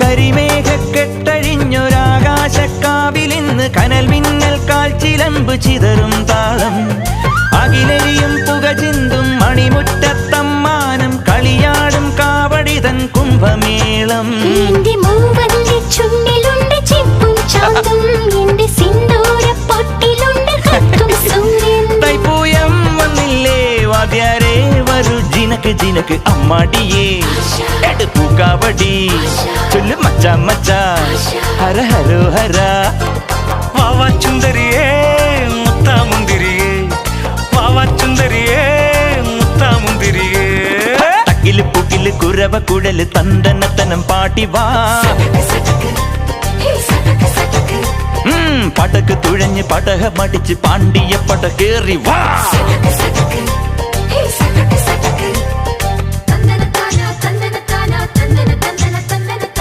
കരിമേഘക്കെട്ടഴിഞ്ഞൊരാകാശക്കാവിലിന്ന് കനൽ മിന്നൽ കാൽച്ചിലമ്പ് ചിതറും താളം അകിലരിയും പുക ചിന്തും മണിമുറ്റത്തമ്മാനം കളിയാടും കാവടിതൻ കുംഭമേളം തൈപ്പൂയം വന്നില്ലേ വാദ്യാരേ വരൂ ജിനക്ക് ജിനക്ക് അമ്മാടിയേ എടുപ്പൂ കാവടി ചൊല്ലു മച്ചാ മച്ചാ ഹര ഹരോ ഹര വാവാ ചുന്ദരിയേ മുത്താ മുന്തിരിയേ വാവാ ചുന്ദരിയേ മുത്താ മുന്തിരിയേ തക്കില് പുകില് കുരവ കുഴല് തന്തനത്തനം പാട്ടി വാ പടക്ക് തുഴഞ്ഞ് പടക മടിച്ച് പാണ്ടിയ പട കേറി വാ